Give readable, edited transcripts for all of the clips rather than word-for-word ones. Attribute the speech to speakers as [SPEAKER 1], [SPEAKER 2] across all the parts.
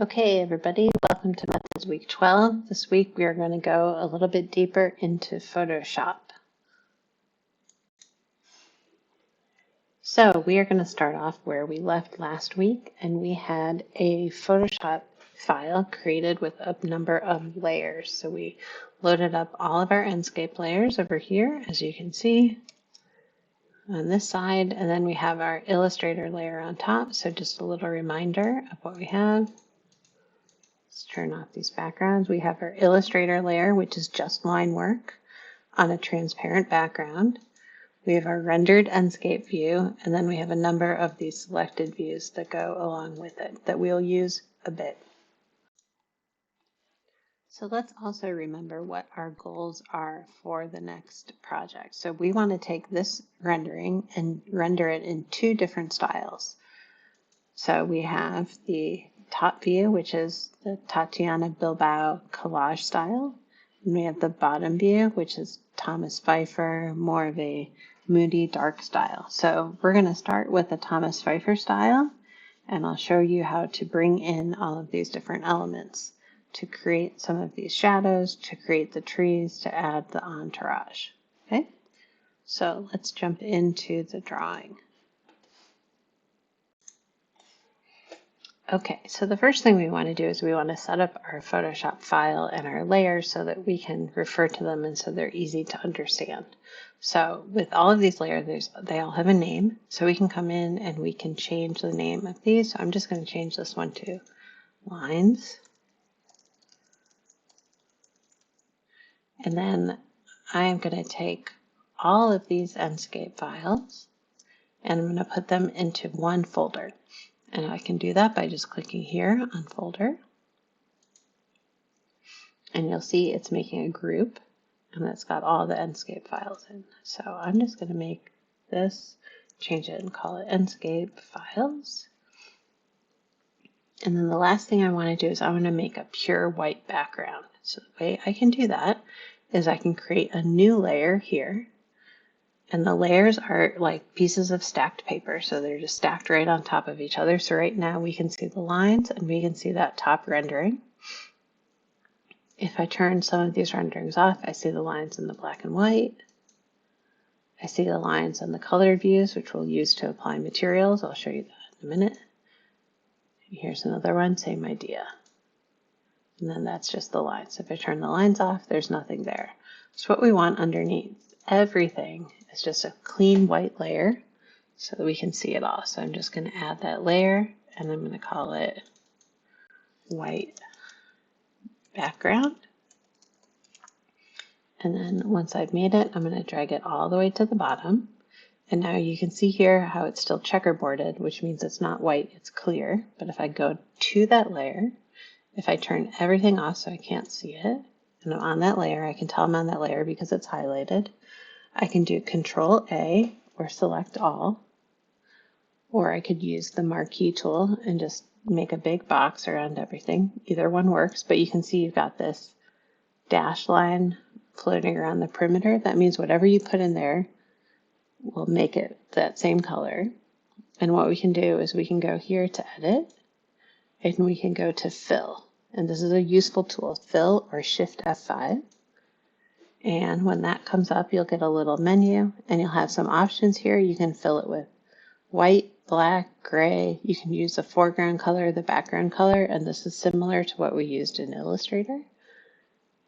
[SPEAKER 1] Okay, everybody, welcome to Methods Week 12. This week we are going to go a little bit deeper into Photoshop. So we are going to start off where we left last week, and we had a Photoshop file created with a number of layers. So we loaded up all of our Enscape layers over here, as you can see on this side, and then we have our Illustrator layer on top. So just a little reminder of what we have. Let's turn off these backgrounds. We have our Illustrator layer, which is just line work on a transparent background. We have our rendered Enscape view, and then we have a number of these selected views that go along with it that we'll use a bit. So let's also remember what our goals are for the next project. So we want to take this rendering and render it in two different styles. So we have the top view, which is the Tatiana Bilbao collage style. And we have the bottom view, which is Thomas Pfeiffer, more of a moody, dark style. So we're going to start with the Thomas Pfeiffer style, and I'll show you how to bring in all of these different elements to create some of these shadows, to create the trees, to add the entourage. Okay, so let's jump into the drawing. Okay, so the first thing we want to do is we want to set up our Photoshop file and our layers so that we can refer to them and so they're easy to understand. So with all of these layers, they all have a name, so we can come in and we can change the name of these. So I'm just going to change this one to lines. And then I am going to take all of these Enscape files and I'm going to put them into one folder. And I can do that by just clicking here on folder. And you'll see it's making a group and it's got all the Enscape files in. So I'm just going to make this, change it and call it Enscape files. And then the last thing I want to do is I want to make a pure white background. So the way I can do that is I can create a new layer here. And the layers are like pieces of stacked paper, so they're just stacked right on top of each other. So right now we can see the lines and we can see that top rendering. If I turn some of these renderings off, I see the lines in the black and white. I see the lines in the colored views, which we'll use to apply materials. I'll show you that in a minute. Here's another one, same idea. And then that's just the lines. So if I turn the lines off, there's nothing there. So what we want underneath everything is just a clean white layer so that we can see it all. So I'm just going to add that layer and I'm going to call it white background. And then once I've made it, I'm going to drag it all the way to the bottom. And now you can see here how it's still checkerboarded, which means it's not white, it's clear. But if I go to that layer, if I turn everything off so I can't see it, and I'm on that layer, I can tell I'm on that layer because it's highlighted. I can do Control A or select all, or I could use the marquee tool and just make a big box around everything. Either one works, but you can see you've got this dash line floating around the perimeter. That means whatever you put in there will make it that same color. And what we can do is we can go here to edit and we can go to fill. And this is a useful tool, fill or Shift F5. And when that comes up, you'll get a little menu and you'll have some options here. You can fill it with white, black, gray. You can use the foreground color, the background color, and this is similar to what we used in Illustrator.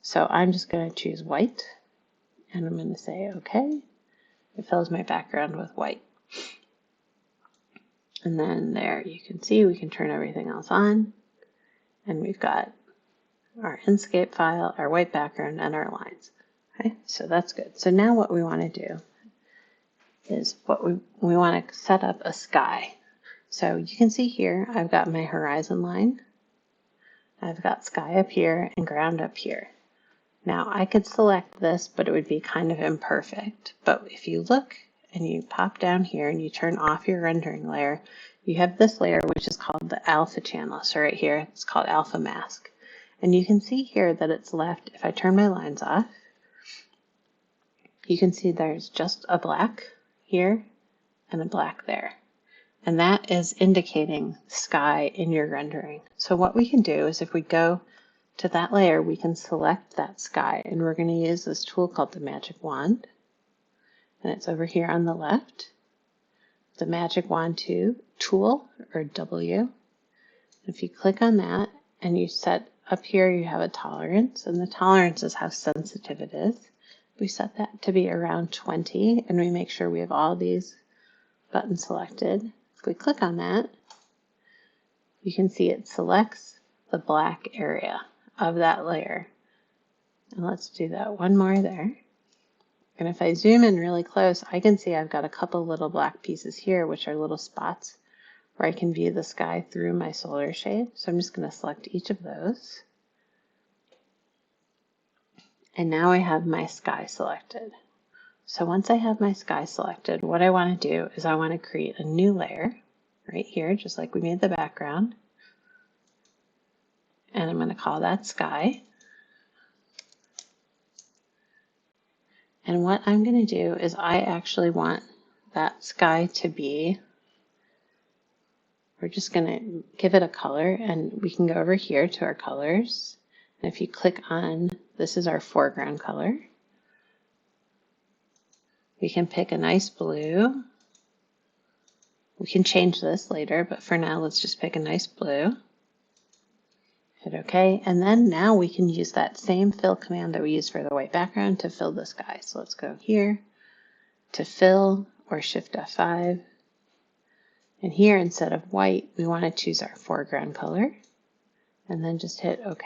[SPEAKER 1] So I'm just going to choose white and I'm going to say OK. It fills my background with white. And then there you can see we can turn everything else on. And we've got our Enscape file, our white background, and our lines. Okay, so that's good. So now what we want to do is we want to set up a sky. So you can see here I've got my horizon line. I've got sky up here and ground up here. Now I could select this, but it would be kind of imperfect. But if you look and you pop down here and you turn off your rendering layer, you have this layer which is called the alpha channel. So right here it's called alpha mask. And you can see here that it's left, if I turn my lines off, you can see there's just a black here and a black there. And that is indicating sky in your rendering. So what we can do is if we go to that layer, we can select that sky, and we're going to use this tool called the magic wand, and it's over here on the left, the magic wand tool, or W. If you click on that and you set up here, you have a tolerance, and the tolerance is how sensitive it is. We set that to be around 20, and we make sure we have all these buttons selected. If we click on that, you can see it selects the black area of that layer. And let's do that one more there. And if I zoom in really close, I can see I've got a couple little black pieces here, which are little spots where I can view the sky through my solar shade. So I'm just going to select each of those. And now I have my sky selected. So once I have my sky selected, what I want to do is I want to create a new layer right here, just like we made the background. And I'm going to call that sky. And what I'm going to do is I actually want that sky to be, we're just going to give it a color, and we can go over here to our colors. And if you click on, this is our foreground color. We can pick a nice blue. We can change this later, but for now, let's just pick a nice blue. Hit OK, and then now we can use that same fill command that we used for the white background to fill the sky. So let's go here to fill, or Shift F5. And here, instead of white, we want to choose our foreground color, and then just hit OK.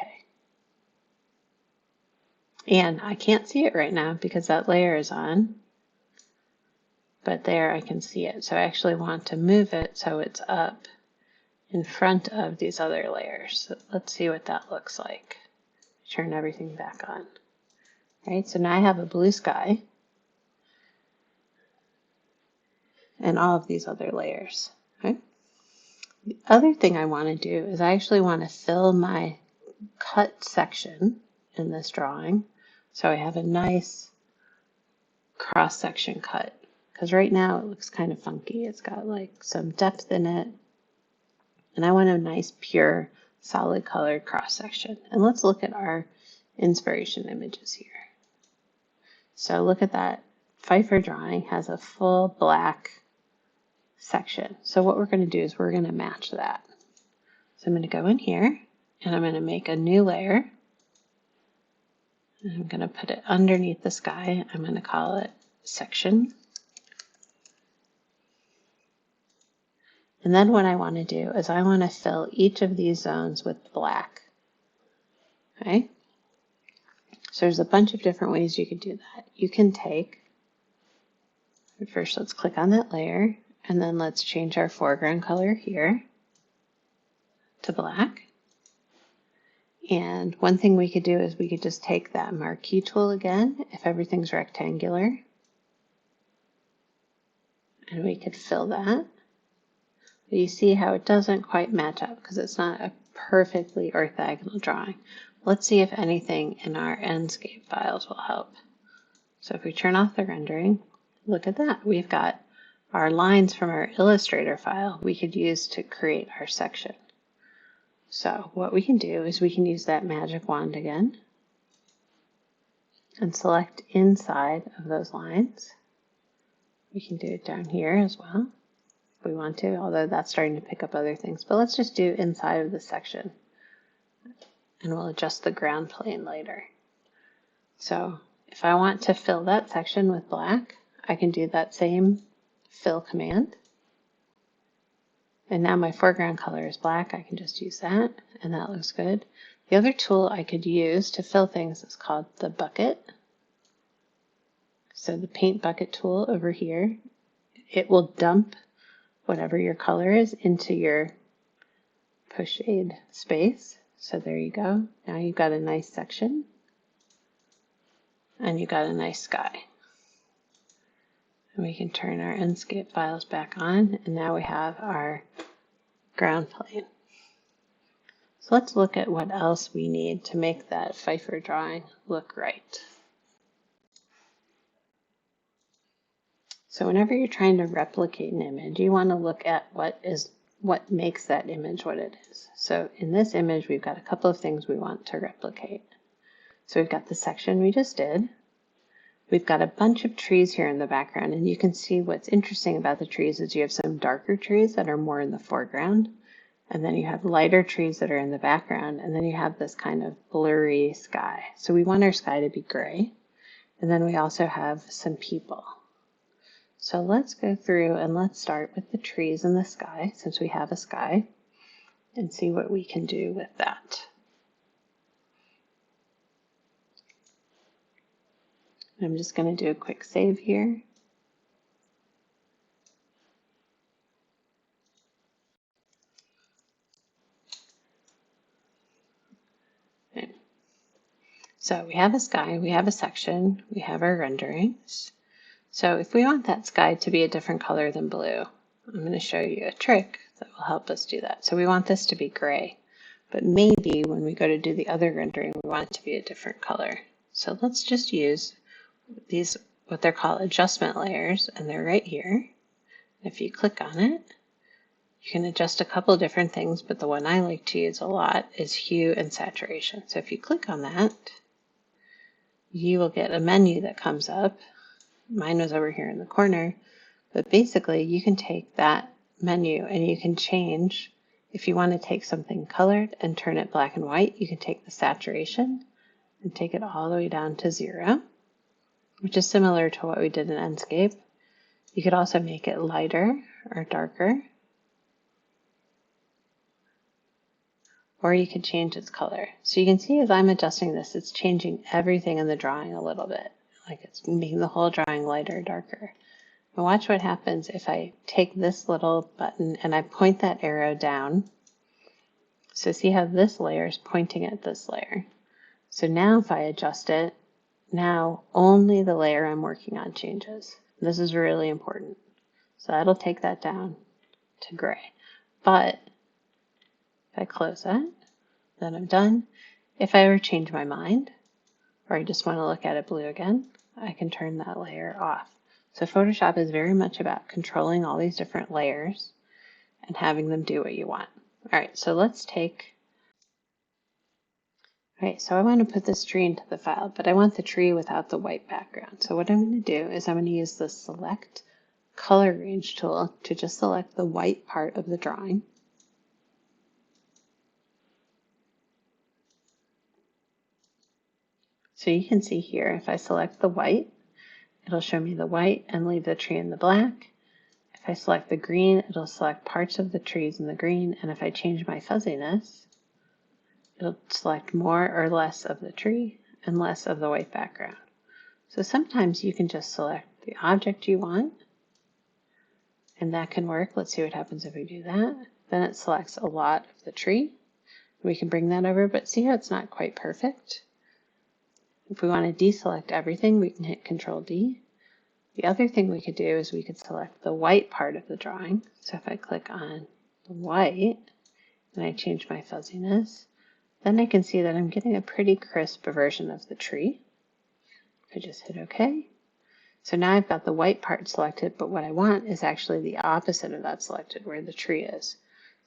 [SPEAKER 1] And I can't see it right now because that layer is on, but there I can see it. So I actually want to move it so it's up in front of these other layers. So let's see what that looks like. Turn everything back on. All right, so now I have a blue sky and all of these other layers. Okay? The other thing I want to do is I actually want to fill my cut section in this drawing. So I have a nice cross-section cut, because right now it looks kind of funky. It's got like some depth in it, and I want a nice pure solid colored cross-section. And let's look at our inspiration images here. So look at that. Pfeiffer drawing has a full black section. So what we're going to do is we're going to match that. So I'm going to go in here and I'm going to make a new layer. And I'm going to put it underneath the sky. I'm going to call it section. And then what I want to do is I want to fill each of these zones with black. Okay? So there's a bunch of different ways you could do that. You can take, first let's click on that layer, and then let's change our foreground color here to black. And one thing we could do is we could just take that marquee tool again, if everything's rectangular, and we could fill that. But you see how it doesn't quite match up because it's not a perfectly orthogonal drawing. Let's see if anything in our Enscape files will help. So if we turn off the rendering, look at that. We've got our lines from our Illustrator file we could use to create our section. So what we can do is we can use that magic wand again and select inside of those lines. We can do it down here as well if we want to, although that's starting to pick up other things. But let's just do inside of the section, and we'll adjust the ground plane later. So if I want to fill that section with black, I can do that same fill command. And now my foreground color is black. I can just use that, and that looks good. The other tool I could use to fill things is called the bucket. So the paint bucket tool over here, it will dump whatever your color is into your push shade space. So there you go. Now you've got a nice section, and you've got a nice sky. And we can turn our Enscape files back on, and now we have our ground plane. So let's look at what else we need to make that Pfeiffer drawing look right. So whenever you're trying to replicate an image, you want to look at what makes that image what it is. So in this image, we've got a couple of things we want to replicate. So we've got the section we just did. We've got a bunch of trees here in the background, and you can see what's interesting about the trees is you have some darker trees that are more in the foreground, and then you have lighter trees that are in the background, and then you have this kind of blurry sky. So we want our sky to be gray, and then we also have some people. So let's go through and let's start with the trees in the sky, since we have a sky, and see what we can do with that. I'm just going to do a quick save here. Okay. So we have a sky, we have a section, we have our renderings. So if we want that sky to be a different color than blue, I'm going to show you a trick that will help us do that. So we want this to be gray, but maybe when we go to do the other rendering, we want it to be a different color. So let's just use these, what they're called adjustment layers, and they're right here. If you click on it, you can adjust a couple of different things, but the one I like to use a lot is hue and saturation. So if you click on that, you will get a menu that comes up. Mine was over here in the corner, but basically you can take that menu and you can change. If you want to take something colored and turn it black and white, you can take the saturation and take it all the way down to 0, which is similar to what we did in Enscape. You could also make it lighter or darker, or you could change its color. So you can see as I'm adjusting this, it's changing everything in the drawing a little bit. Like it's making the whole drawing lighter or darker. And watch what happens if I take this little button and I point that arrow down. So see how this layer is pointing at this layer. So now if I adjust it, now only the layer I'm working on changes. This is really important. So that'll take that down to gray. But if I close that, then I'm done. If I ever change my mind, or I just want to look at it blue again, I can turn that layer off. So Photoshop is very much about controlling all these different layers and having them do what you want. All right, so let's take, all right, so I want to put this tree into the file, but I want the tree without the white background. So what I'm going to do is I'm going to use the Select Color Range tool to just select the white part of the drawing. So you can see here, if I select the white, it'll show me the white and leave the tree in the black. If I select the green, it'll select parts of the trees in the green. And if I change my fuzziness, it'll select more or less of the tree and less of the white background. So sometimes you can just select the object you want, and that can work. Let's see what happens if we do that. Then it selects a lot of the tree. We can bring that over, but see how it's not quite perfect? If we want to deselect everything, we can hit Control D. The other thing we could do is we could select the white part of the drawing. So if I click on the white and I change my fuzziness, then I can see that I'm getting a pretty crisp version of the tree. I just hit OK. So now I've got the white part selected, but what I want is actually the opposite of that selected, where the tree is.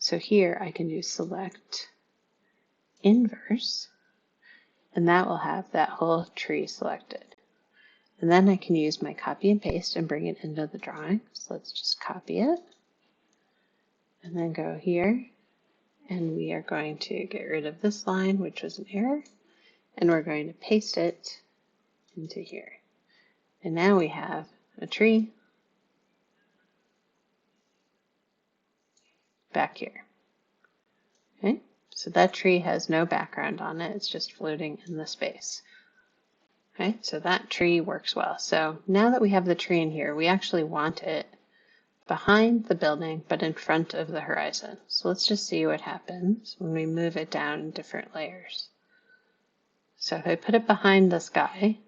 [SPEAKER 1] So here I can do Select Inverse, and that will have that whole tree selected. And then I can use my copy and paste and bring it into the drawing. So let's just copy it and then go here. And we are going to get rid of this line, which was an error, and we're going to paste it into here. And now we have a tree back here. Okay, so that tree has no background on it. It's just floating in the space. Okay, so that tree works well. So now that we have the tree in here, we actually want it behind the building, but in front of the horizon. So let's just see what happens when we move it down in different layers. So if I put it behind the sky,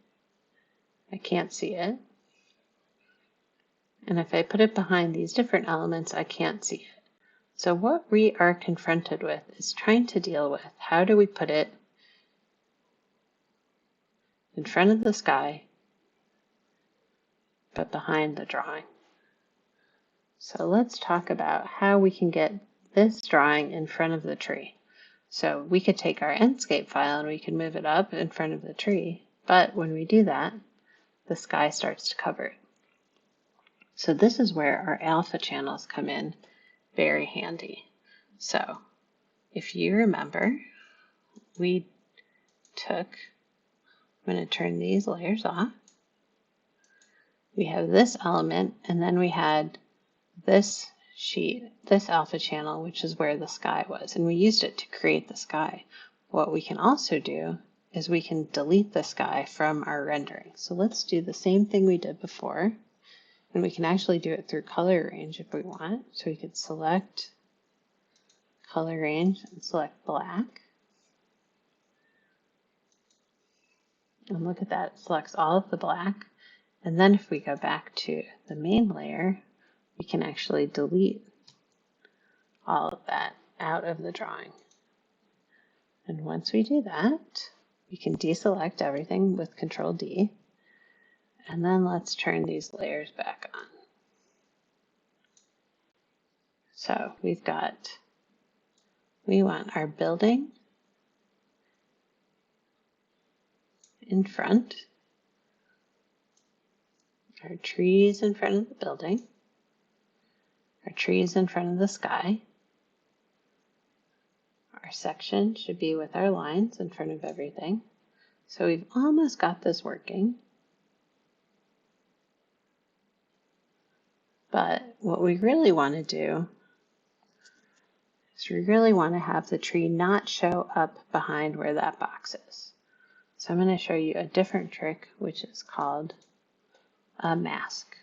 [SPEAKER 1] I can't see it. And if I put it behind these different elements, I can't see it. So what we are confronted with is trying to deal with how do we put it in front of the sky but behind the drawing. So let's talk about how we can get this drawing in front of the tree. So we could take our Enscape file and we can move it up in front of the tree, but when we do that, the sky starts to cover it. So this is where our alpha channels come in very handy. So if you remember, we took, I'm going to turn these layers off. We have this element, and then we had this sheet, this alpha channel, which is where the sky was, and we used it to create the sky. What we can also do is we can delete the sky from our rendering. So let's do the same thing we did before, and we can actually do it through color range if we want. So we could select color range and select black. And look at that, it selects all of the black. And then if we go back to the main layer, we can actually delete all of that out of the drawing. And once we do that, we can deselect everything with Control D. And then let's turn these layers back on. So we want our building in front, our trees in front of the building, our trees in front of the sky. Our section should be with our lines in front of everything. So we've almost got this working. But what we really want to do is we really want to have the tree not show up behind where that box is. So I'm going to show you a different trick, which is called a mask.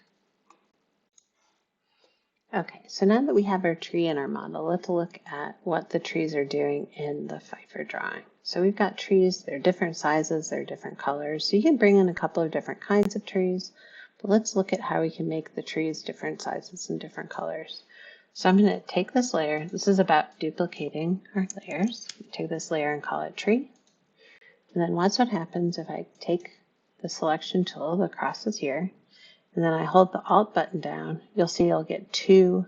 [SPEAKER 1] Okay, so now that we have our tree in our model, let's look at what the trees are doing in the Pfeiffer drawing. So we've got trees, they're different sizes, they're different colors. So you can bring in a couple of different kinds of trees, but let's look at how we can make the trees different sizes and different colors. So I'm going to take this layer. This is about duplicating our layers. Take this layer and call it tree. And then watch what happens if I take the selection tool that crosses here, and then I hold the Alt button down. You'll see you'll get two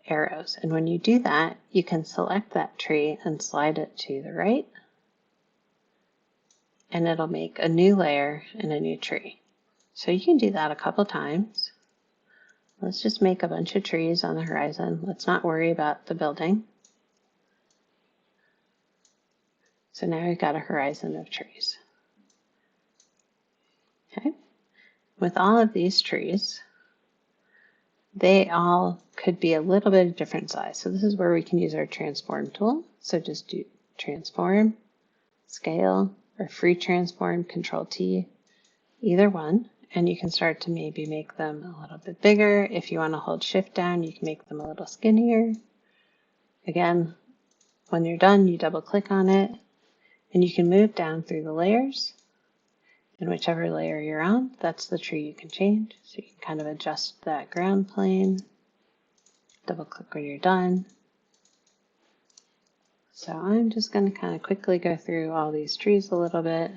[SPEAKER 1] arrows. And when you do that, you can select that tree and slide it to the right, and it'll make a new layer and a new tree. So you can do that a couple times. Let's just make a bunch of trees on the horizon. Let's not worry about the building. So now we've got a horizon of trees. Okay. With all of these trees, they all could be a little bit of different size. So this is where we can use our transform tool. So just do transform, scale, or free transform, Control T, either one. And you can start to maybe make them a little bit bigger. If you want to hold Shift down, you can make them a little skinnier. Again, when you're done, you double click on it, and you can move down through the layers. And whichever layer you're on, that's the tree you can change. So you can kind of adjust that ground plane. Double click when you're done. So I'm just going to kind of quickly go through all these trees a little bit.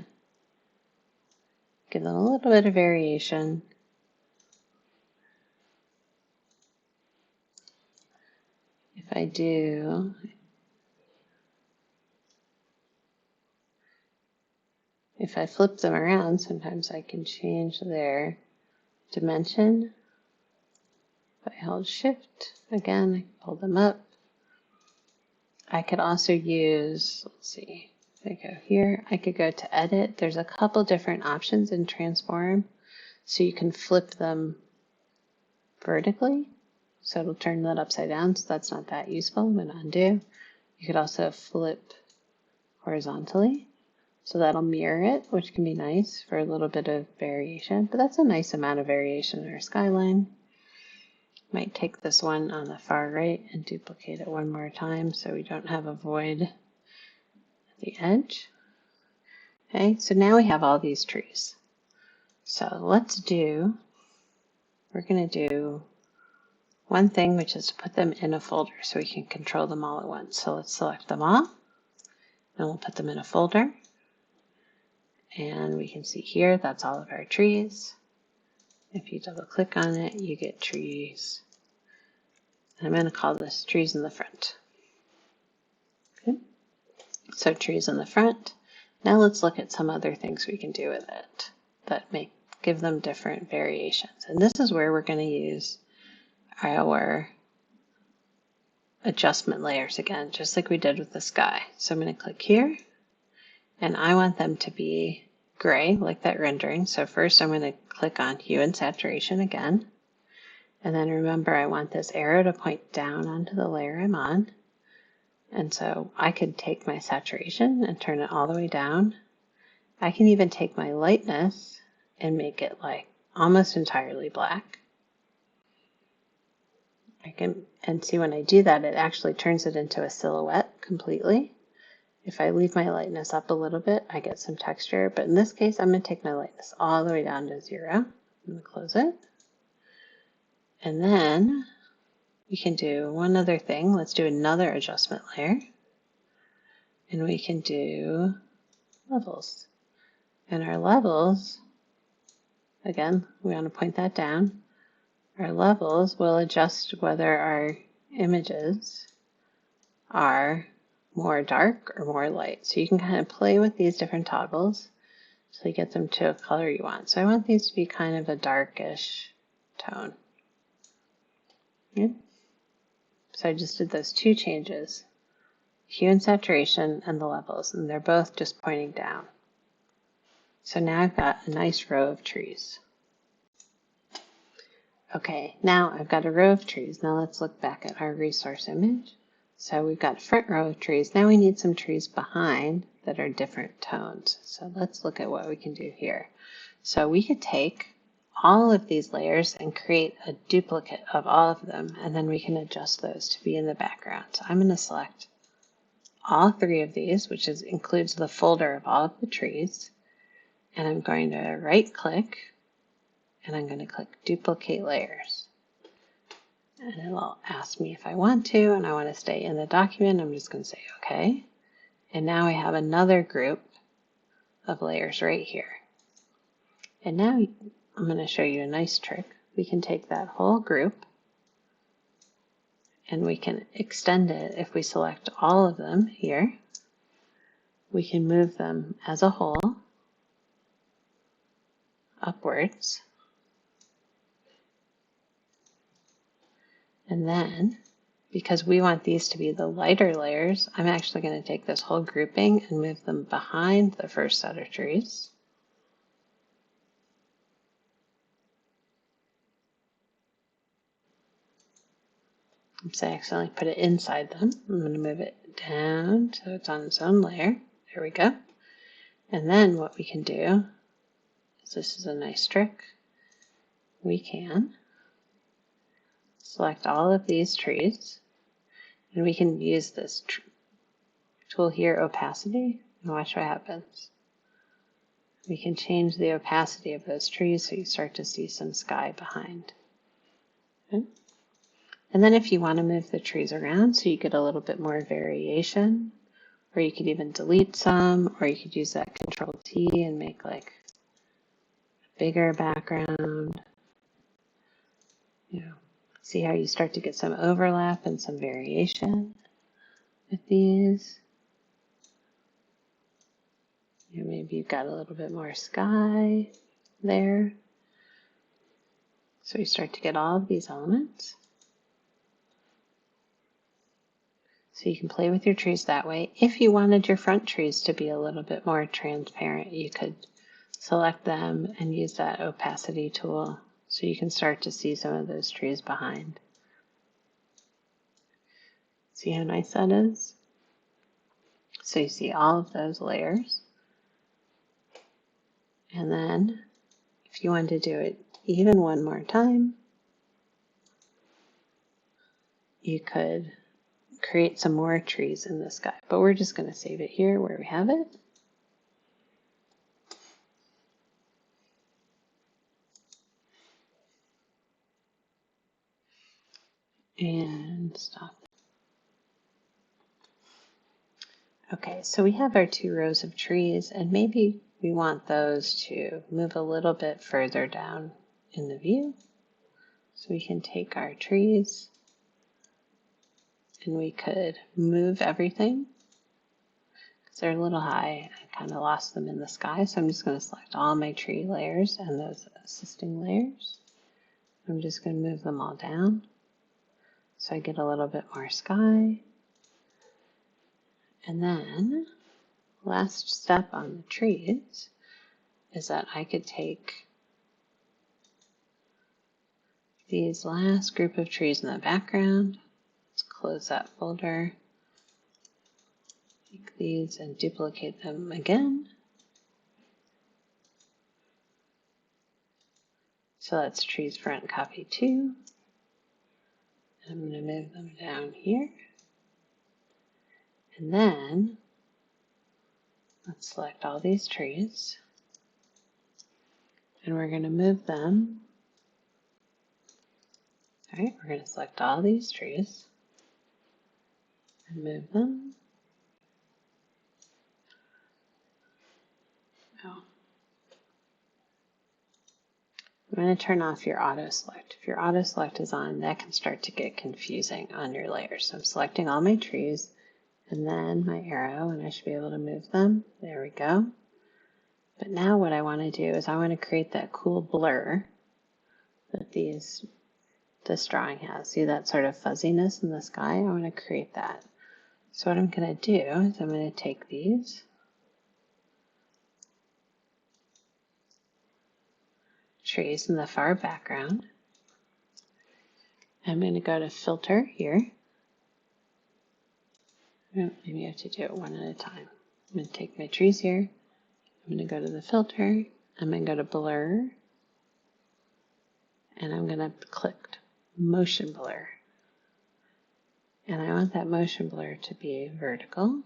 [SPEAKER 1] Give them a little bit of variation. If I flip them around, sometimes I can change their dimension. If I hold Shift, again, I can pull them up. I could also use, let's see, if I go here, I could go to Edit. There's a couple different options in Transform. So you can flip them vertically. So it'll turn that upside down, so that's not that useful. I'm going to undo. You could also flip horizontally. So that'll mirror it, which can be nice for a little bit of variation, but that's a nice amount of variation in our skyline. Might take this one on the far right and duplicate it one more time so we don't have a void at the edge. Okay, so now we have all these trees. So we're going to do one thing, which is to put them in a folder so we can control them all at once. So let's select them all, and we'll put them in a folder. And we can see here, that's all of our trees. If you double click on it, you get trees. I'm going to call this trees in the front. Okay. So trees in the front. Now let's look at some other things we can do with it that give them different variations. And this is where we're going to use our adjustment layers again, just like we did with the sky. So I'm going to click here, and I want them to be gray, like that rendering. So first I'm going to click on hue and saturation again. And then remember, I want this arrow to point down onto the layer I'm on. And so I could take my saturation and turn it all the way down. I can even take my lightness and make it like almost entirely black. And see, when I do that, it actually turns it into a silhouette completely. If I leave my lightness up a little bit, I get some texture, but in this case, I'm going to take my lightness all the way down to 0. I'm going to close it. And then we can do one other thing. Let's do another adjustment layer. And we can do levels. And our levels, again, we want to point that down. Our levels will adjust whether our images are more dark or more light. So you can kind of play with these different toggles so you get them to a color you want. So I want these to be kind of a darkish tone. Okay. So I just did those two changes, hue and saturation and the levels, and they're both just pointing down. So now I've got a nice row of trees. Okay, now I've got a row of trees. Now let's look back at our resource image. So we've got a front row of trees. Now we need some trees behind that are different tones. So let's look at what we can do here. So we could take all of these layers and create a duplicate of all of them, and then we can adjust those to be in the background. So I'm going to select all 3 of these, which includes the folder of all of the trees, and I'm going to right click, and I'm going to click duplicate layers. And it will ask me if I want to, and I want to stay in the document. I'm just going to say OK. And now I have another group of layers right here. And now I'm going to show you a nice trick. We can take that whole group and we can extend it. If we select all of them here, we can move them as a whole upwards. And then, because we want these to be the lighter layers, I'm actually going to take this whole grouping and move them behind the first set of trees. Oops, I accidentally put it inside them. I'm going to move it down so it's on its own layer. There we go. And then what we can do is, this is a nice trick, we can select all of these trees, and we can use this tool here, opacity, and watch what happens. We can change the opacity of those trees so you start to see some sky behind. Okay. And then if you want to move the trees around so you get a little bit more variation, or you could even delete some, or you could use that Control T and make like a bigger background. You know, see how you start to get some overlap and some variation with these. You know, maybe you've got a little bit more sky there. So you start to get all of these elements. So you can play with your trees that way. If you wanted your front trees to be a little bit more transparent, you could select them and use that opacity tool so you can start to see some of those trees behind. See how nice that is? So you see all of those layers. And then if you want to do it even one more time, you could create some more trees in the sky. But we're just going to save it here where we have it. And stop. Okay, so we have our 2 rows of trees, and maybe we want those to move a little bit further down in the view. So we can take our trees and we could move everything because they're a little high. I kind of lost them in the sky. So I'm just going to select all my tree layers and those assisting layers. I'm just going to move them all down so I get a little bit more sky. And then last step on the trees is that I could take these last group of trees in the background. Let's close that folder. Take these and duplicate them again. So that's trees front copy 2. I'm going to move them down here. And then let's select all these trees. And we're going to move them. All right, we're going to select all these trees and move them. Oh. I'm going to turn off your auto select. If your auto select is on, that can start to get confusing on your layers. So I'm selecting all my trees and then my arrow, and I should be able to move them. There we go. But now what I want to do is I want to create that cool blur that this drawing has. See that sort of fuzziness in the sky? I want to create that. So what I'm going to do is I'm going to take these trees in the far background. I'm going to go to filter here. Maybe I have to do it one at a time. I'm going to take my trees here. I'm going to go to the filter. I'm going to go to blur. And I'm going to click motion blur. And I want that motion blur to be vertical.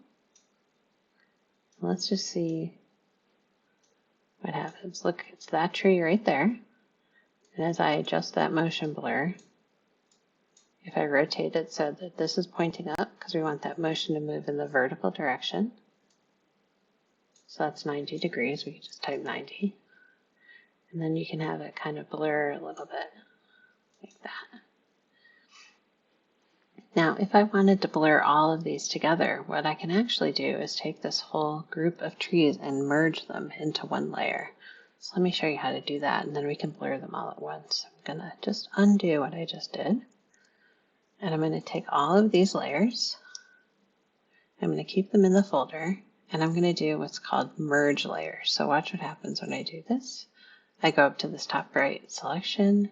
[SPEAKER 1] Let's just see what happens. Look, it's that tree right there. And as I adjust that motion blur, if I rotate it so that this is pointing up, because we want that motion to move in the vertical direction. So that's 90 degrees. We can just type 90. And then you can have it kind of blur a little bit like that. Now, if I wanted to blur all of these together, what I can actually do is take this whole group of trees and merge them into one layer. So let me show you how to do that, and then we can blur them all at once. I'm going to just undo what I just did. And I'm going to take all of these layers. I'm going to keep them in the folder, and I'm going to do what's called merge layers. So watch what happens when I do this. I go up to this top right selection,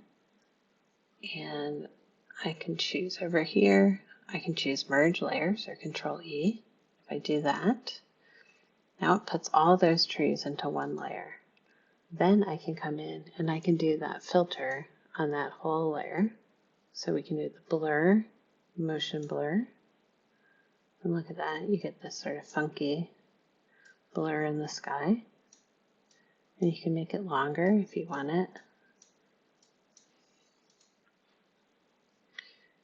[SPEAKER 1] and I can choose over here. I can choose merge layers or Control E. If I do that, now it puts all those trees into one layer. Then I can come in and I can do that filter on that whole layer. So we can do the blur, motion blur. And look at that, you get this sort of funky blur in the sky. And you can make it longer if you want it.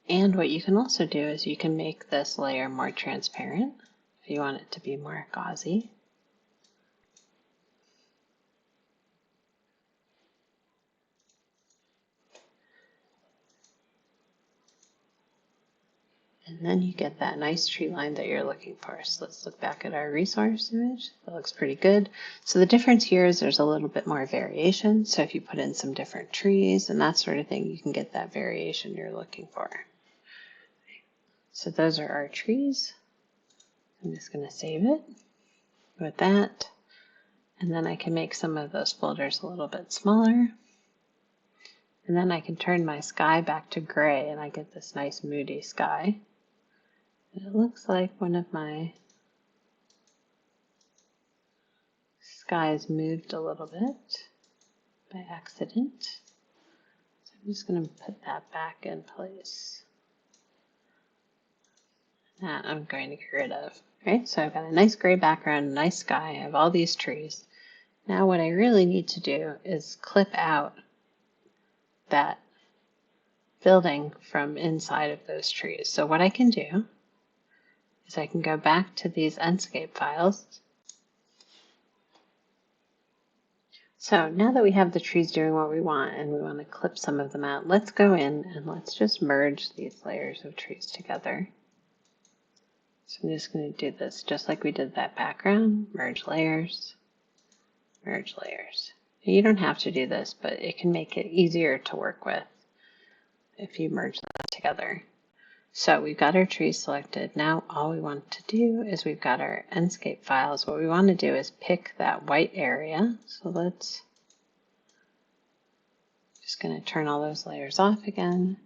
[SPEAKER 1] And what you can also do is you can make this layer more transparent if you want it to be more gauzy. And then you get that nice tree line that you're looking for. So let's look back at our resource image. That looks pretty good. So the difference here is there's a little bit more variation. So if you put in some different trees and that sort of thing, you can get that variation you're looking for. So those are our trees. I'm just going to save it with that. And then I can make some of those folders a little bit smaller. And then I can turn my sky back to gray and I get this nice moody sky. And it looks like one of my skies moved a little bit by accident. So I'm just going to put that back in place. That I'm going to get rid of. Right? So I've got a nice gray background, a nice sky, I have all these trees. Now what I really need to do is clip out that building from inside of those trees. So what I can do is I can go back to these Enscape files. So now that we have the trees doing what we want and we want to clip some of them out, let's go in and let's just merge these layers of trees together. So I'm just going to do this just like we did that background, merge layers, merge layers. You don't have to do this, but it can make it easier to work with if you merge them together. So we've got our trees selected. Now all we want to do is we've got our Enscape files. What we want to do is pick that white area. So let's just going to turn all those layers off again.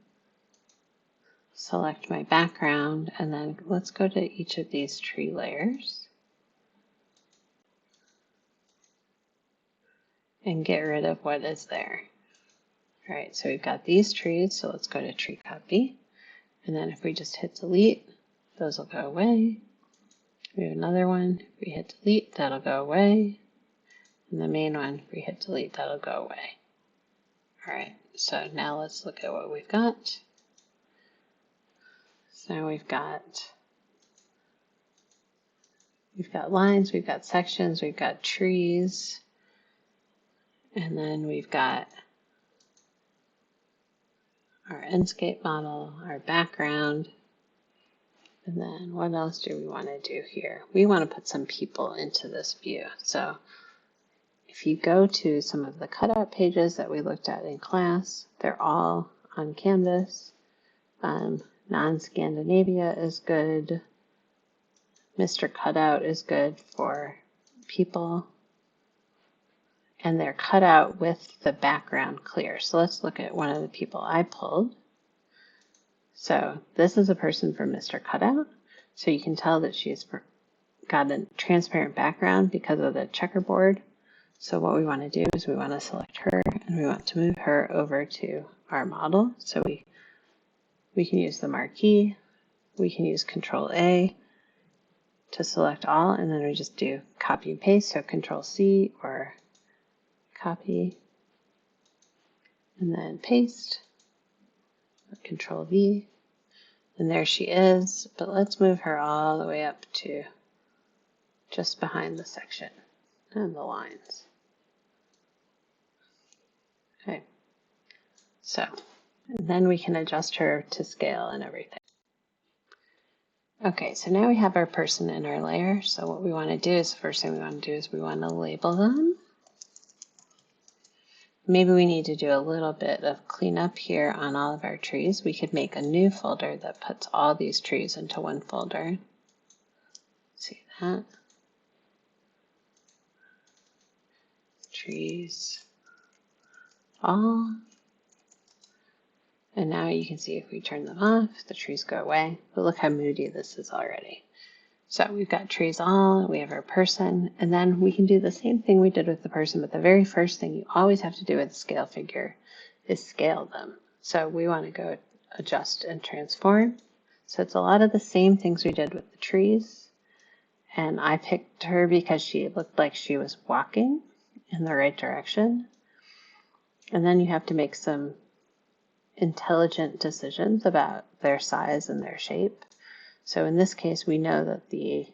[SPEAKER 1] Select my background, and then let's go to each of these tree layers and get rid of what is there. All right, so we've got these trees, so let's go to tree copy. And then if we just hit delete, those will go away. We have another one, if we hit delete, that'll go away. And the main one, if we hit delete, that'll go away. All right, so now let's look at what we've got. So now we've got lines, we've got sections, we've got trees, and then we've got our Enscape model, our background, and then what else do we want to do here? We want to put some people into this view. So if you go to some of the cutout pages that we looked at in class, they're all on Canvas. Non-Scandinavia is good. Mr. Cutout is good for people. And they're cut out with the background clear. So let's look at one of the people I pulled. So this is a person from Mr. Cutout. So you can tell that she's got a transparent background because of the checkerboard. So what we want to do is we want to select her and we want to move her over to our model. So we can use the marquee. We can use Control A to select all, and then we just do copy and paste. So Control C or copy, and then paste, or Control V, and there she is, but let's move her all the way up to just behind the section and the lines. Okay, so and then we can adjust her to scale and everything. Okay, so now we have our person in our layer, so what we want to do is, the first thing we want to do is we want to label them. Maybe we need to do a little bit of cleanup here on all of our trees. We could make a new folder that puts all these trees into one folder. See that? Trees, all. And now you can see if we turn them off, the trees go away. But look how moody this is already. So we've got trees all, we have our person, and then we can do the same thing we did with the person, but the very first thing you always have to do with a scale figure is scale them. So we want to go adjust and transform. So it's a lot of the same things we did with the trees. And I picked her because she looked like she was walking in the right direction. And then you have to make some intelligent decisions about their size and their shape. So in this case, we know that the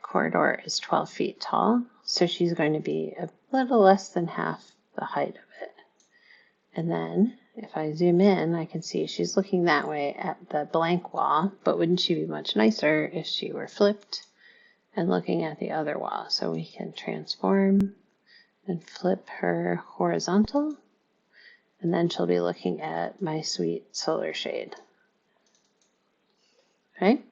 [SPEAKER 1] corridor is 12 feet tall, so she's going to be a little less than half the height of it. And then if I zoom in, I can see she's looking that way at the blank wall, but wouldn't she be much nicer if she were flipped and looking at the other wall? So we can transform and flip her horizontal, and then she'll be looking at my sweet solar shade. Okay,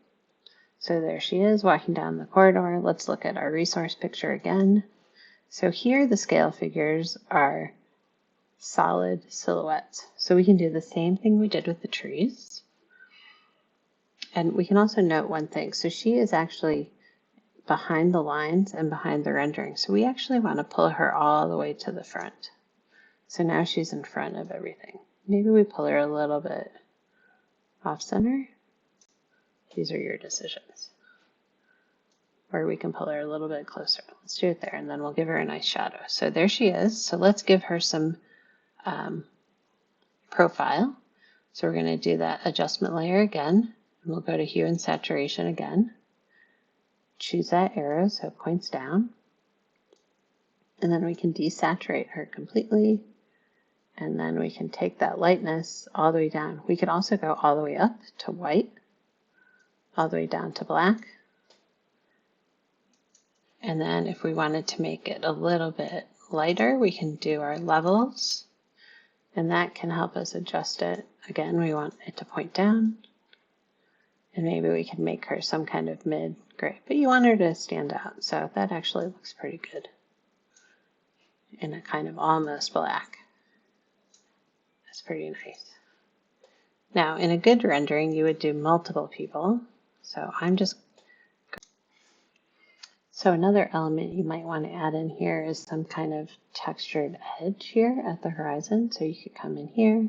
[SPEAKER 1] so there she is walking down the corridor. Let's look at our resource picture again. So here the scale figures are solid silhouettes. So we can do the same thing we did with the trees. And we can also note one thing. So she is actually behind the lines and behind the rendering. So we actually want to pull her all the way to the front. So now she's in front of everything. Maybe we pull her a little bit off center. These are your decisions. Or we can pull her a little bit closer. Let's do it there, and then we'll give her a nice shadow. So there she is. So let's give her some profile. So we're going to do that adjustment layer again. And we'll go to hue and saturation again. Choose that arrow so it points down. And then we can desaturate her completely. And then we can take that lightness all the way down. We could also go all the way up to white, all the way down to black. And then if we wanted to make it a little bit lighter, we can do our levels. And that can help us adjust it. Again, we want it to point down. And maybe we can make her some kind of mid-gray. But you want her to stand out. So that actually looks pretty good in a kind of almost black. That's pretty nice. Now, in a good rendering, you would do multiple people. So another element you might want to add in here is some kind of textured edge here at the horizon. So you could come in here.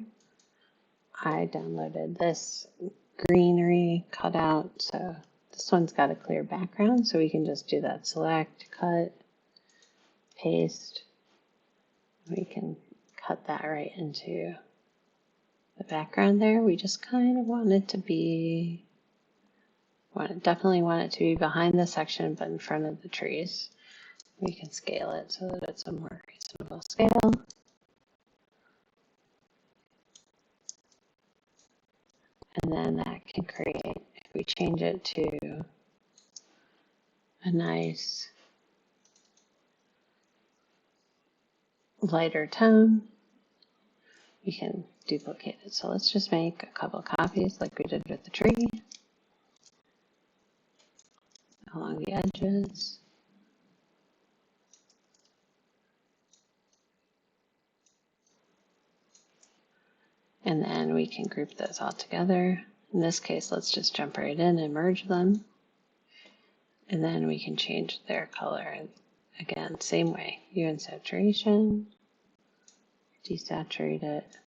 [SPEAKER 1] I downloaded this greenery cutout. So this one's got a clear background. So we can just do that select, cut, paste. We can cut that right into the background there. We just kind of want it to be, definitely want it to be behind the section, but in front of the trees. We can scale it so that it's a more reasonable scale. And then that can create, if we change it to a nice lighter tone, we can duplicate it. So let's just make a couple copies like we did with the tree along the edges. And then we can group those all together. In this case, let's just jump right in and merge them. And then we can change their color. Again, same way. Hue and saturation. Desaturate it.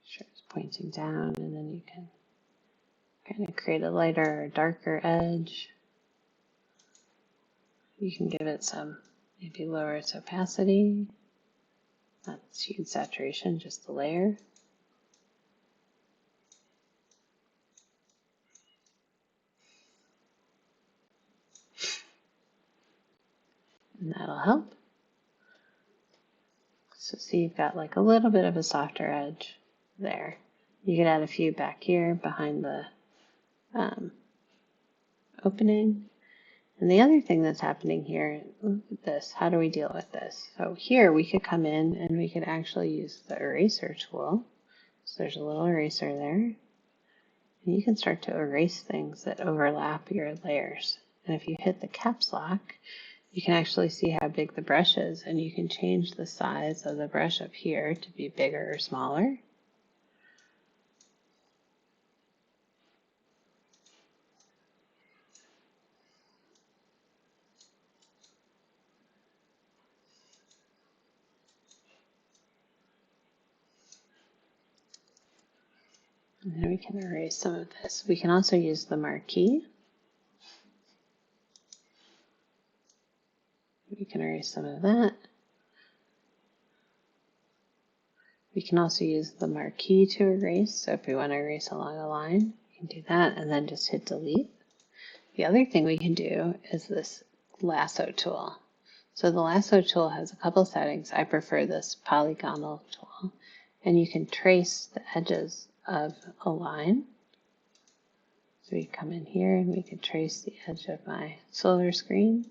[SPEAKER 1] Sure, it's pointing down, and then you can kind of create a lighter or darker edge. You can give it some, maybe lower its opacity. Not hue and saturation, just the layer. And that'll help. So see, you've got like a little bit of a softer edge there. You could add a few back here behind the opening. And the other thing that's happening here, look at this, how do we deal with this? So here we could come in and we could actually use the eraser tool. So there's a little eraser there. And you can start to erase things that overlap your layers. And if you hit the caps lock, you can actually see how big the brush is, and you can change the size of the brush up here to be bigger or smaller. And then we can erase some of this. We can also use the marquee. We can erase some of that. We can also use the marquee to erase. So if we want to erase along a line, we can do that and then just hit delete. The other thing we can do is this lasso tool. So the lasso tool has a couple settings. I prefer this polygonal tool. And you can trace the edges of a line. So we come in here and we can trace the edge of my solar screen.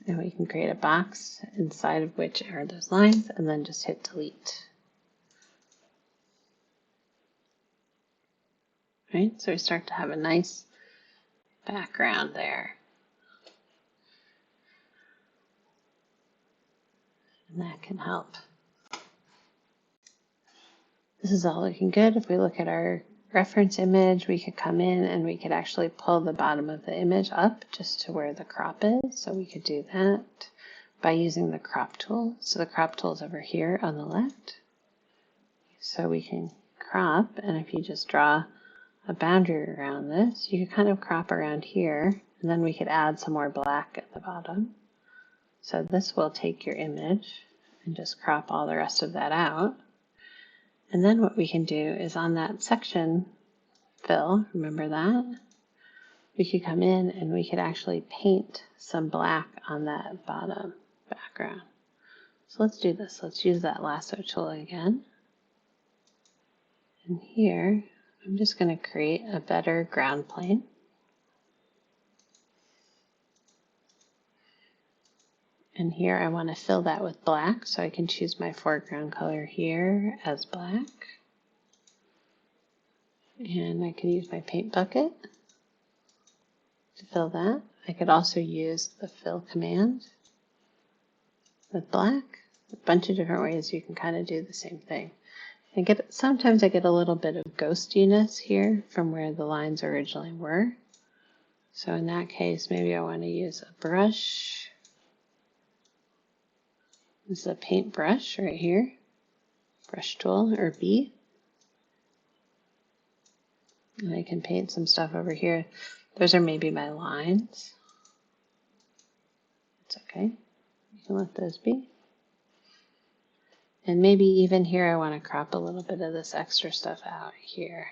[SPEAKER 1] And we can create a box inside of which are those lines and then just hit delete. Right? So we start to have a nice background there. And that can help. This is all looking good. If we look at our reference image, we could come in and we could actually pull the bottom of the image up just to where the crop is. So we could do that by using the crop tool. So the crop tool is over here on the left. So we can crop, and if you just draw a boundary around this, you could kind of crop around here, and then we could add some more black at the bottom. So this will take your image and just crop all the rest of that out. And then what we can do is on that section fill, remember that? We could come in and we could actually paint some black on that bottom background. So let's do this. Let's use that lasso tool again. And here, I'm just going to create a better ground plane. And here I want to fill that with black, so I can choose my foreground color here as black. And I can use my paint bucket to fill that. I could also use the fill command with black. A bunch of different ways you can kind of do the same thing. Sometimes I get a little bit of ghostiness here from where the lines originally were. So in that case, maybe I want to use a brush. This is a paint brush right here, brush tool or B. And I can paint some stuff over here. Those are maybe my lines. It's okay. You can let those be. And maybe even here I want to crop a little bit of this extra stuff out here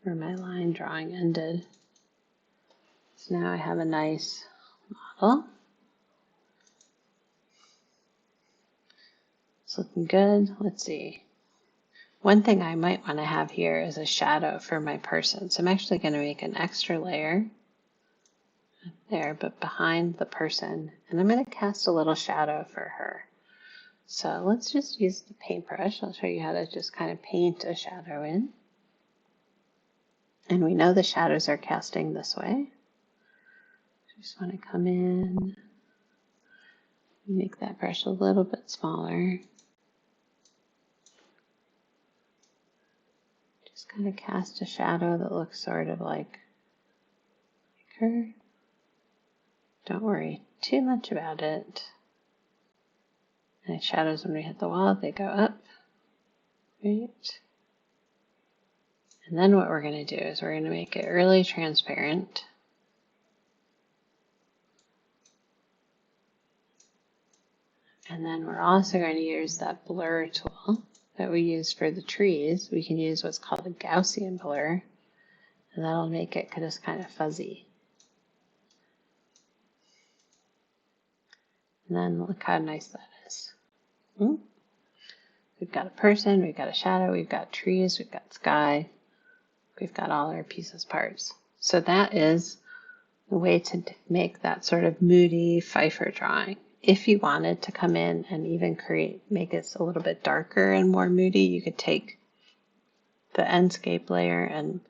[SPEAKER 1] where my line drawing ended. So now I have a nice model. It's looking good. Let's see. One thing I might want to have here is a shadow for my person. So I'm actually going to make an extra layer there, but behind the person. And I'm going to cast a little shadow for her. So let's just use the paintbrush. I'll show you how to just kind of paint a shadow in. And we know the shadows are casting this way. Just want to come in, make that brush a little bit smaller. Just kind of cast a shadow that looks sort of like her. Don't worry too much about it. And shadows, when we hit the wall, they go up, right? And then what we're going to do is we're going to make it really transparent. And then we're also going to use that blur tool that we use for the trees. We can use what's called a Gaussian blur, and that'll make it just kind of fuzzy. And then look how nice that is. We've got a person, we've got a shadow, we've got trees, we've got sky, we've got all our pieces parts. So that is the way to make that sort of moody Pfeiffer drawing. If you wanted to come in and even make it a little bit darker and more moody, you could take the Enscape layer and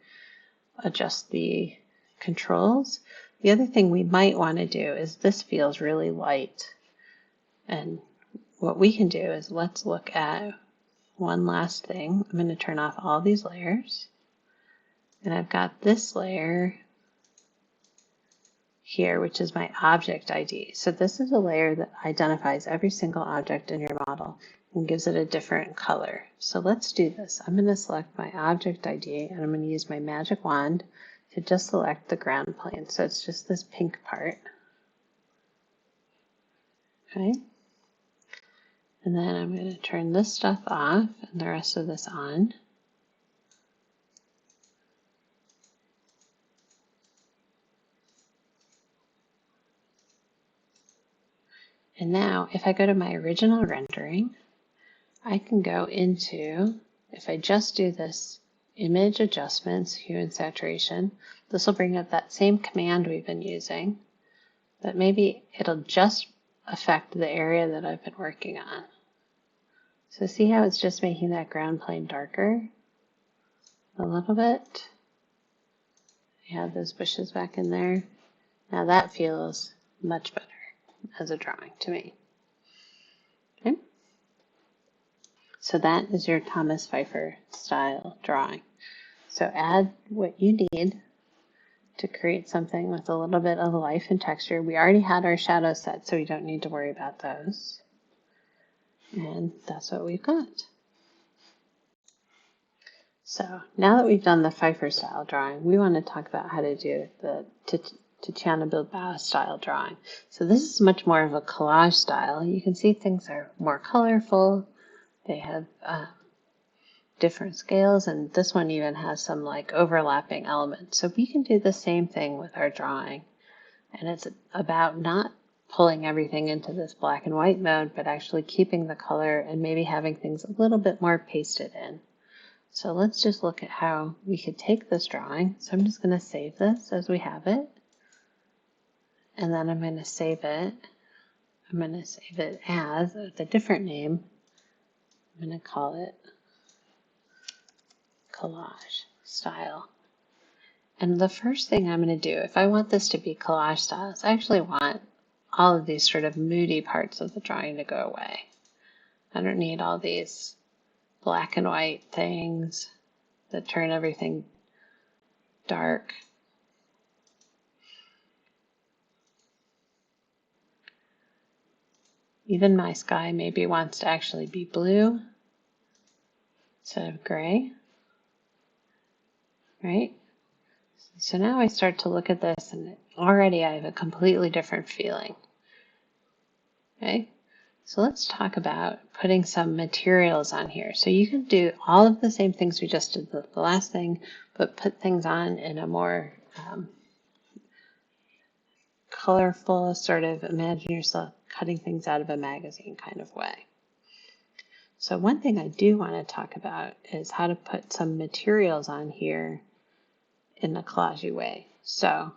[SPEAKER 1] adjust the controls. The other thing we might want to do is this feels really light. And what we can do is let's look at one last thing. I'm going to turn off all these layers. And I've got this layer here, which is my object ID. So this is a layer that identifies every single object in your model and gives it a different color. So let's do this. I'm going to select my object ID and I'm going to use my magic wand to just select the ground plane. So it's just this pink part. Okay. And then I'm going to turn this stuff off and the rest of this on. And now if I go to my original rendering, I can go into, if I just do this image adjustments, hue and saturation, this will bring up that same command we've been using, but maybe it'll just affect the area that I've been working on. So see how it's just making that ground plane darker a little bit? I have those bushes back in there. Now that feels much better as a drawing to me. Okay. So that is your Thomas Pfeiffer style drawing. So add what you need to create something with a little bit of life and texture. We already had our shadows set, so we don't need to worry about those. And that's what we've got. So now that we've done the Pfeiffer style drawing, we want to talk about how to do the Tiziana Bilbao style drawing. So this is much more of a collage style. You can see things are more colorful. They have different scales, and this one even has some like overlapping elements. So we can do the same thing with our drawing. And it's about not pulling everything into this black and white mode, but actually keeping the color and maybe having things a little bit more pasted in. So let's just look at how we could take this drawing. So I'm just going to save this as we have it. And then I'm going to save it. I'm going to save it as with a different name. I'm going to call it collage style. And the first thing I'm going to do, if I want this to be collage style, is I actually want all of these sort of moody parts of the drawing to go away. I don't need all these black and white things that turn everything dark. Even my sky maybe wants to actually be blue instead of gray, right? So now I start to look at this and already I have a completely different feeling. Okay, so let's talk about putting some materials on here. So you can do all of the same things we just did with the last thing, but put things on in a more colorful, sort of imagine yourself cutting things out of a magazine kind of way. So one thing I do want to talk about is how to put some materials on here in a collagey way. So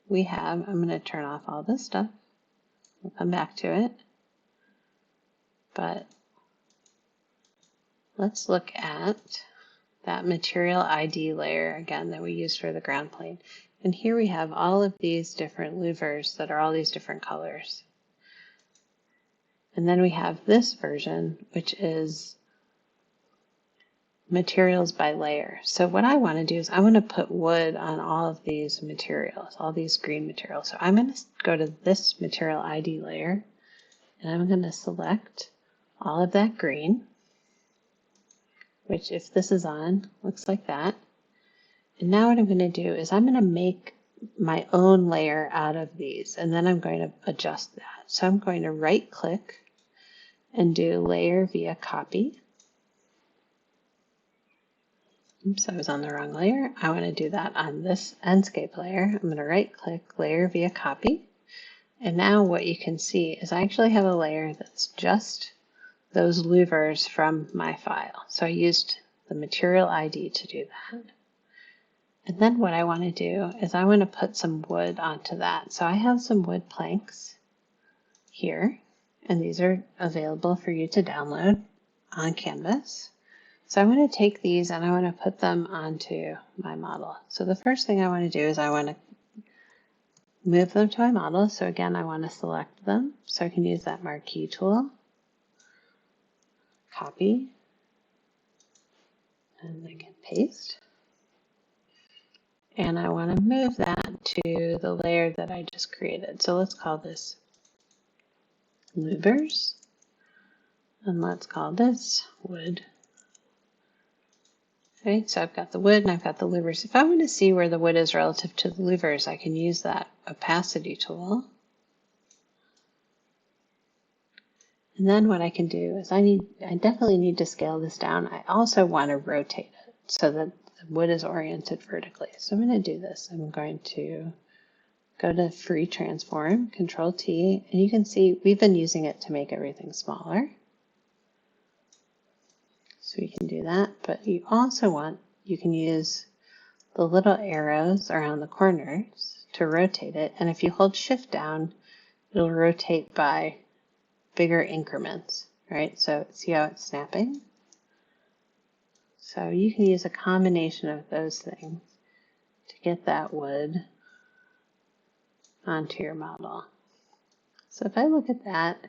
[SPEAKER 1] we have, I'm going to turn off all this stuff. We'll come back to it. But let's look at that material ID layer again that we used for the ground plane. And here we have all of these different louvers that are all these different colors. And then we have this version, which is materials by layer. So what I want to do is I want to put wood on all of these materials, all these green materials. So I'm going to go to this material ID layer and I'm going to select all of that green, which if this is on, looks like that. And now what I'm going to do is I'm going to make my own layer out of these, and then I'm going to adjust that. So I'm going to right click and do layer via copy. Oops, I was on the wrong layer. I want to do that on this Enscape layer. I'm going to right click, layer via copy. And now what you can see is I actually have a layer that's just those louvers from my file. So I used the material ID to do that. And then what I want to do is I want to put some wood onto that. So I have some wood planks here, and these are available for you to download on Canvas. So I want to take these and I want to put them onto my model. So the first thing I want to do is I want to move them to my model. So again, I want to select them. So I can use that marquee tool, copy, and I can paste. And I want to move that to the layer that I just created. So let's call this louvers, and let's call this wood. Okay, so I've got the wood and I've got the louvers. If I want to see where the wood is relative to the louvers, I can use that opacity tool. And then what I can do is I definitely need to scale this down. I also want to rotate it so that the wood is oriented vertically. So I'm going to do this. I'm going to go to Free Transform, Control T, and you can see we've been using it to make everything smaller. So we can do that, but you also you can use the little arrows around the corners to rotate it. And if you hold Shift down, it'll rotate by bigger increments, right? So see how it's snapping? So you can use a combination of those things to get that wood onto your model. So if I look at that,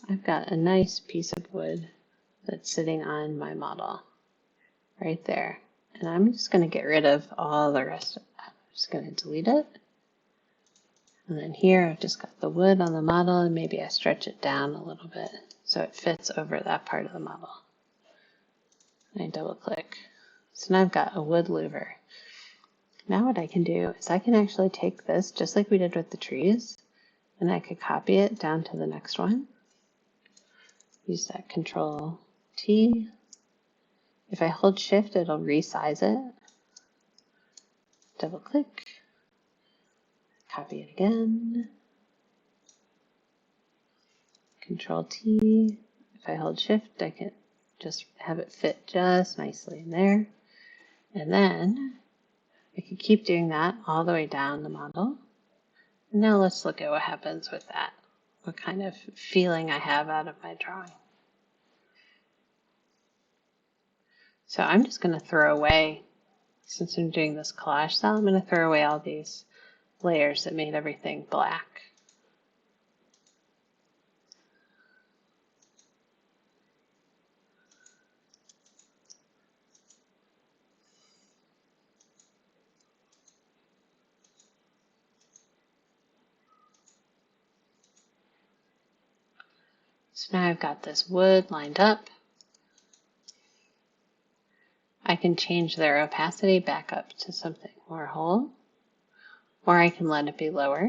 [SPEAKER 1] I've got a nice piece of wood that's sitting on my model right there. And I'm just going to get rid of all the rest of that. I'm just going to delete it. And then here I've just got the wood on the model, and maybe I stretch it down a little bit so it fits over that part of the model. And I double click. So now I've got a wood louver. Now what I can do is I can actually take this just like we did with the trees, and I could copy it down to the next one. Use that Control T, If I hold shift, it'll resize it. Double click, copy it again, Control T. If I hold shift, I can just have it fit just nicely in there. And then I can keep doing that all the way down the model. And now let's look at what happens with that, what kind of feeling I have out of my drawing. So I'm just going to throw away, since I'm doing this collage style, I'm going to throw away all these layers that made everything black. So now I've got this wood lined up. I can change their opacity back up to something more whole, or I can let it be lower.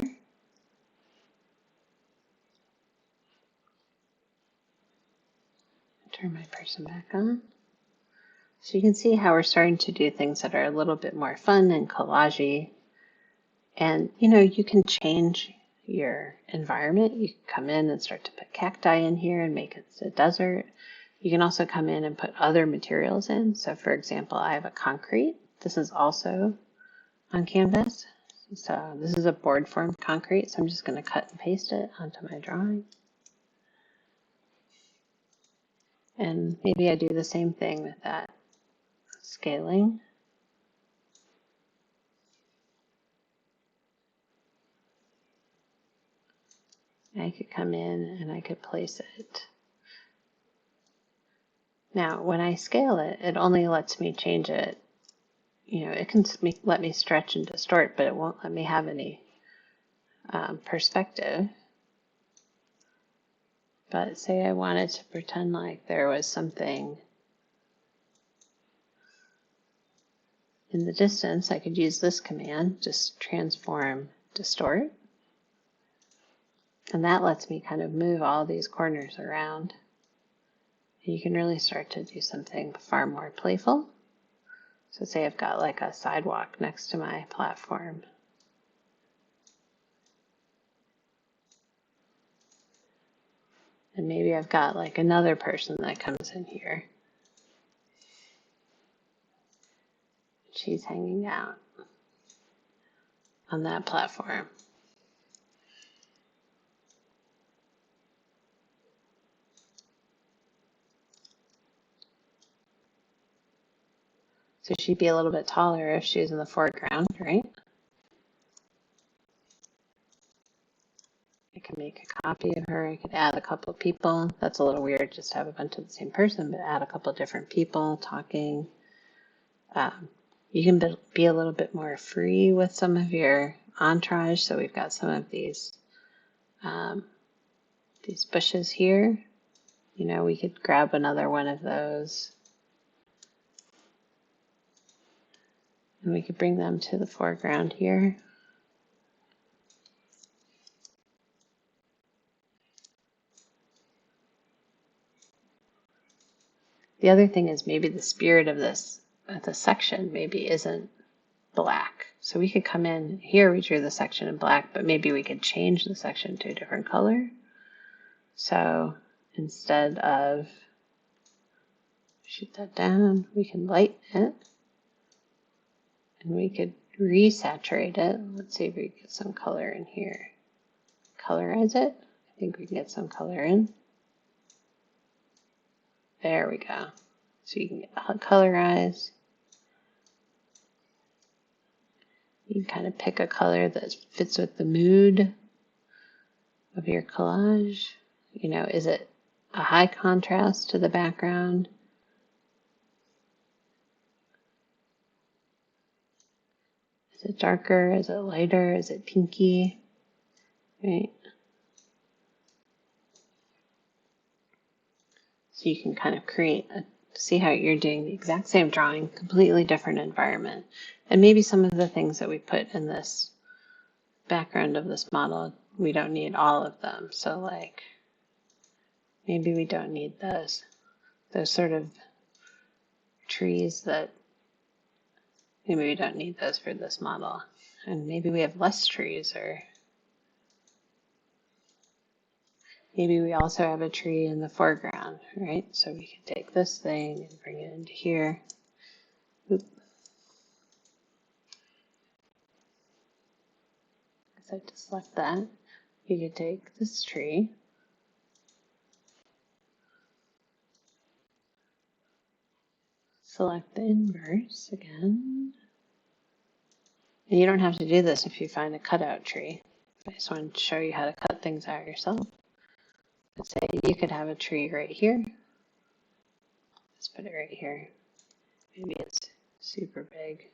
[SPEAKER 1] Turn my person back on. So you can see how we're starting to do things that are a little bit more fun and collagey. And you can change your environment. You can come in and start to put cacti in here and make it a desert. You can also come in and put other materials in. So for example, I have a concrete. This is also on canvas. So this is a board formed concrete. So I'm just going to cut and paste it onto my drawing. And maybe I do the same thing with that scaling. I could come in and I could place it. Now, when I scale it, it only lets me change it. It can let me stretch and distort, but it won't let me have any perspective. But say I wanted to pretend like there was something in the distance, I could use this command, just transform, distort. And that lets me kind of move all these corners around. And you can really start to do something far more playful. So say I've got like a sidewalk next to my platform. And maybe I've got like another person that comes in here. She's hanging out on that platform. So she'd be a little bit taller if she was in the foreground, right? I can make a copy of her. I could add a couple of people. That's a little weird just to have a bunch of the same person, but add a couple of different people talking. You can be a little bit more free with some of your entourage. So we've got some of these bushes here. We could grab another one of those. And we could bring them to the foreground here. The other thing is maybe the spirit of this section maybe isn't black. So we could come in here, we drew the section in black, but maybe we could change the section to a different color. So instead of shoot that down, we can lighten it. And we could resaturate it. Let's see if we can get some color in here. Colorize it. I think we can get some color in. There we go. So you can get colorize. You can kind of pick a color that fits with the mood of your collage. Is it a high contrast to the background? Is it darker? Is it lighter? Is it pinky? Right? So you can kind of see how you're doing the exact same drawing, completely different environment. And maybe some of the things that we put in this background of this model, we don't need all of them. So like, maybe we don't need those sort of trees that maybe we don't need those for this model. And maybe we have less trees, or maybe we also have a tree in the foreground, right? So we can take this thing and bring it into here. Oop. So to select that, you could take this tree, select the inverse again. And you don't have to do this if you find a cutout tree. I just wanted to show you how to cut things out yourself. Let's say you could have a tree right here. Let's put it right here. Maybe it's super big.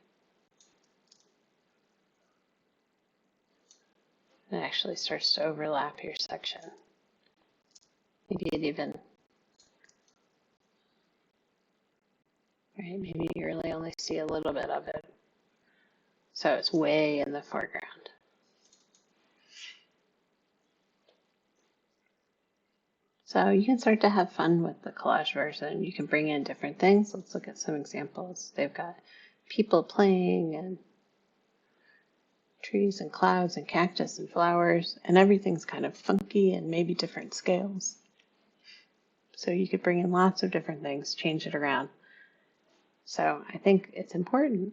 [SPEAKER 1] It actually starts to overlap your section. Maybe it even, right? Maybe you really only see a little bit of it. So it's way in the foreground. So you can start to have fun with the collage version. You can bring in different things. Let's look at some examples. They've got people playing and trees and clouds and cactus and flowers, and everything's kind of funky and maybe different scales. So you could bring in lots of different things, change it around. So I think it's important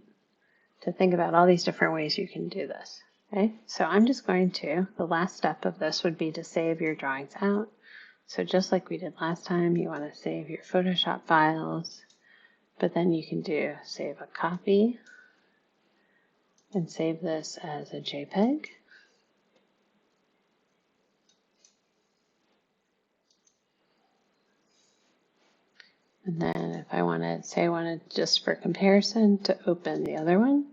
[SPEAKER 1] to think about all these different ways you can do this. Okay, so I'm just going to, the last step of this would be to save your drawings out. So just like we did last time, you want to save your Photoshop files, but then you can do save a copy and save this as a JPEG. And then if I want to say I want to just for comparison to open the other one,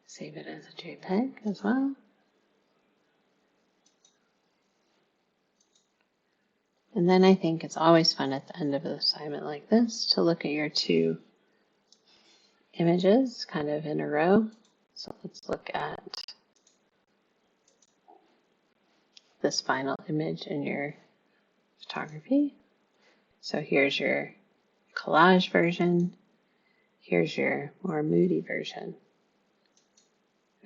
[SPEAKER 1] save it as a JPEG as well. And then I think it's always fun at the end of an assignment like this to look at your two images kind of in a row. So let's look at this final image in your photography. So here's your collage version. Here's your more moody version.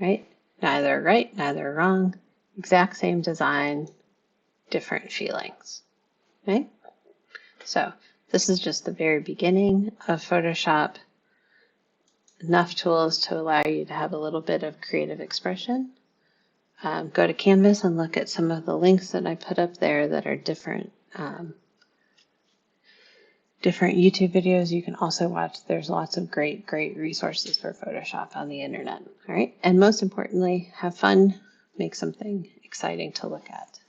[SPEAKER 1] Right? Neither right, neither wrong. Exact same design, different feelings. Okay? So this is just the very beginning of Photoshop. Enough tools to allow you to have a little bit of creative expression. Go to Canvas and look at some of the links that I put up there that are different YouTube videos you can also watch. There's lots of great resources for Photoshop on the internet. All right, and most importantly, have fun, make something exciting to look at.